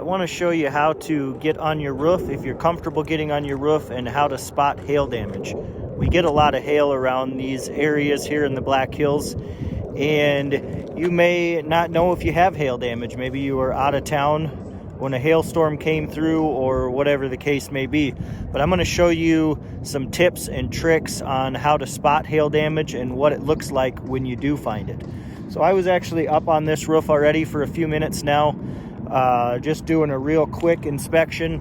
I want to show you how to get on your roof if you're comfortable getting on your roof, and how to spot hail damage. We get a lot of hail around these areas here in the Black Hills, and you may not know if you have hail damage. Maybe you were out of town when a hailstorm came through, or whatever the case may be. But I'm going to show you some tips and tricks on how to spot hail damage and what it looks like when you do find it. So I was actually up on this roof already for a few minutes now, just doing a real quick inspection.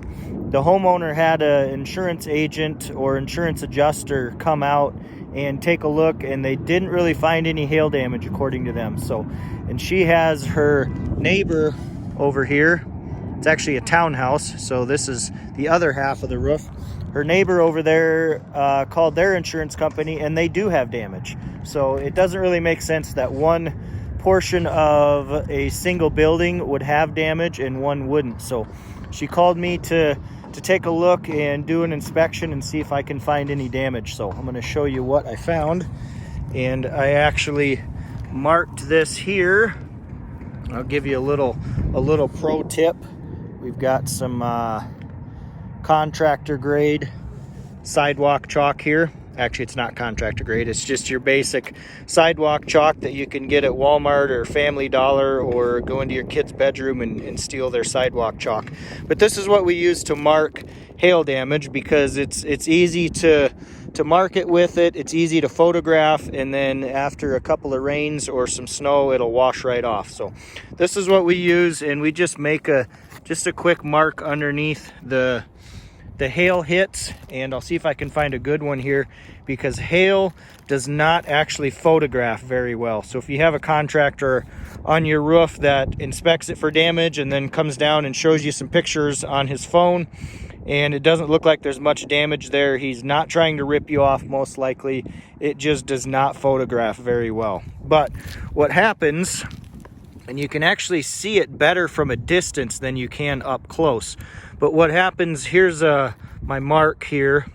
The homeowner had an insurance agent or insurance adjuster come out and take a look, and they didn't really find any hail damage according to them. So, and she has her neighbor over here. It's actually a townhouse, so this is the other half of the roof. Her neighbor over there called their insurance company, and they do have damage. So it doesn't really make sense that one portion of a single building would have damage and one wouldn't. So she called me to take a look and do an inspection and see if I can find any damage. So I'm going to show you what I found, and I actually marked this here. I'll give you a little pro tip. We've got some contractor grade sidewalk chalk here. Actually, it's not contractor grade. It's just your basic sidewalk chalk that you can get at Walmart or Family Dollar, or go into your kid's bedroom and steal their sidewalk chalk. But this is what we use to mark hail damage, because it's easy to mark it with it. It's easy to photograph, and then after a couple of rains or some snow, it'll wash right off. So this is what we use, and we just make a quick mark underneath the hail hits. And I'll see if I can find a good one here, because hail does not actually photograph very well. So if you have a contractor on your roof that inspects it for damage and then comes down and shows you some pictures on his phone, and it doesn't look like there's much damage there, he's not trying to rip you off, most likely. It just does not photograph very well. But what happens, and you can actually see it better from a distance than you can up close. But what happens, here's my mark here,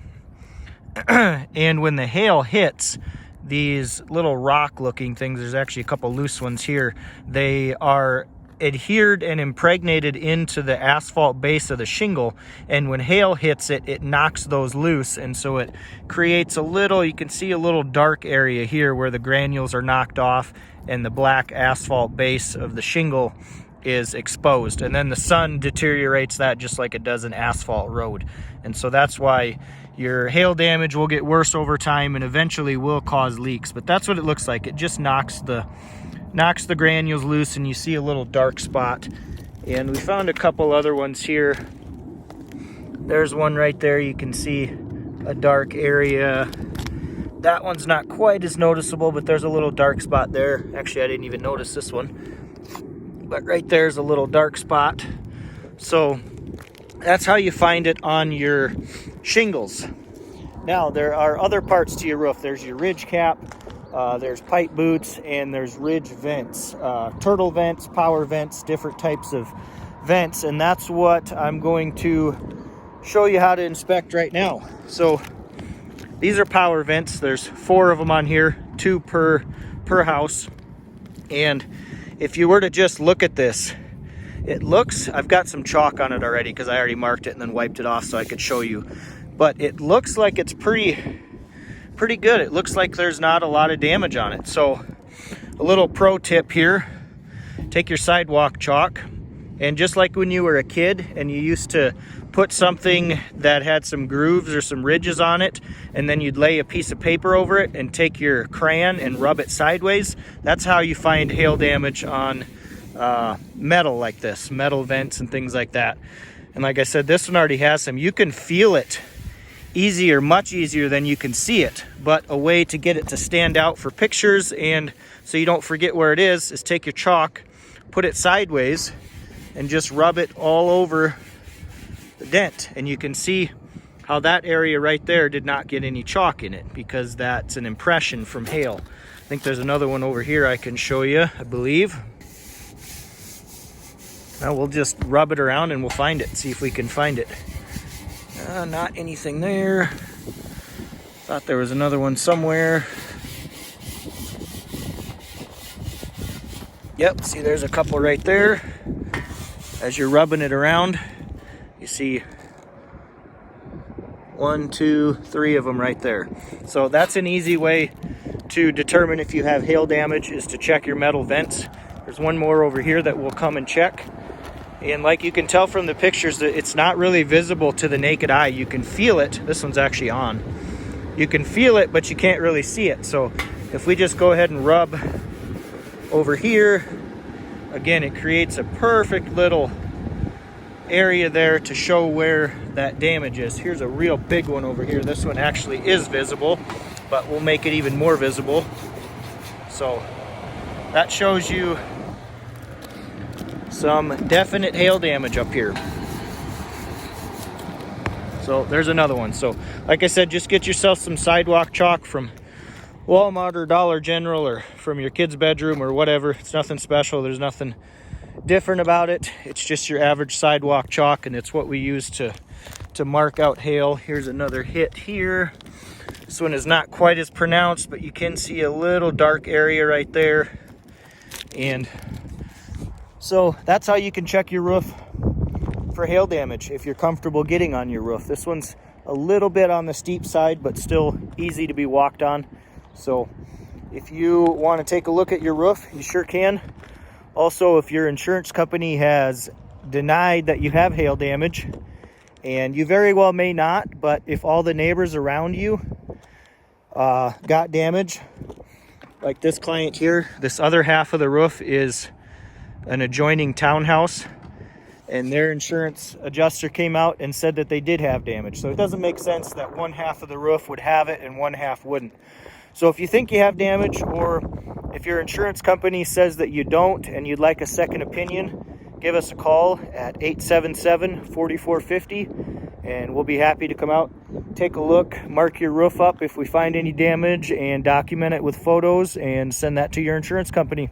and when the hail hits these little rock looking things, there's actually a couple loose ones here, they are adhered and impregnated into the asphalt base of the shingle, and when hail hits it, it knocks those loose, and so it creates you can see a little dark area here where the granules are knocked off and the black asphalt base of the shingle is exposed, and then the sun deteriorates that just like it does an asphalt road. And so that's why your hail damage will get worse over time and eventually will cause leaks. But that's what it looks like. It just knocks the granules loose, and you see a little dark spot. And we found a couple other ones here. There's one right there. You can see a dark area. That one's not quite as noticeable, but there's a little dark spot there. Actually, I didn't even notice this one. But right there's a little dark spot. So that's how you find it on your shingles. Now, there are other parts to your roof. There's your ridge cap, there's pipe boots, and there's ridge vents, turtle vents, power vents, different types of vents. And that's what I'm going to show you how to inspect right now. So these are power vents. There's 4 of them on here, 2 per house. And if you were to just look at this, it looks, I've got some chalk on it already because I already marked it and then wiped it off so I could show you. But it looks like it's pretty good. It looks like there's not a lot of damage on it. So a little pro tip here, take your sidewalk chalk, and just like when you were a kid and you used to put something that had some grooves or some ridges on it, and then you'd lay a piece of paper over it and take your crayon and rub it sideways, that's how you find hail damage on metal like this, metal vents and things like that. And like I said, this one already has some. You can feel it easier, much easier than you can see it. But a way to get it to stand out for pictures and so you don't forget where it is take your chalk, put it sideways, and just rub it all over the dent. And you can see how that area right there did not get any chalk in it, because that's an impression from hail. I think there's another one over here I can show you, I believe. Now we'll just rub it around and we'll find it, see if we can find it. Not anything there. Thought there was another one somewhere. Yep, see there's a couple right there. As you're rubbing it around, you see 1, 2, 3 of them right there. So that's an easy way to determine if you have hail damage, is to check your metal vents. There's one more over here that we'll come and check. And like you can tell from the pictures, that it's not really visible to the naked eye. You can feel it. This one's actually on. You can feel it, but you can't really see it. So if we just go ahead and rub over here, again, it creates a perfect little area there to show where that damage is. Here's a real big one over here. This one actually is visible, but we'll make it even more visible. So that shows you some definite hail damage up here. So there's another one. So like I said, just get yourself some sidewalk chalk from Walmart or Dollar General, or from your kid's bedroom or whatever. It's nothing special. There's nothing different about it. It's just your average sidewalk chalk, and it's what we use to mark out hail. Here's another hit here. This one is not quite as pronounced, but you can see a little dark area right there. And so that's how you can check your roof for hail damage if you're comfortable getting on your roof. This one's a little bit on the steep side, but still easy to be walked on. So if you want to take a look at your roof, you sure can. Also, if your insurance company has denied that you have hail damage, and you very well may not, but if all the neighbors around you got damage, like this client here, this other half of the roof is an adjoining townhouse, and their insurance adjuster came out and said that they did have damage. So it doesn't make sense that one half of the roof would have it and one half wouldn't. So if you think you have damage, or if your insurance company says that you don't and you'd like a second opinion, give us a call at 877-4450, and we'll be happy to come out, take a look, mark your roof up if we find any damage, and document it with photos and send that to your insurance company.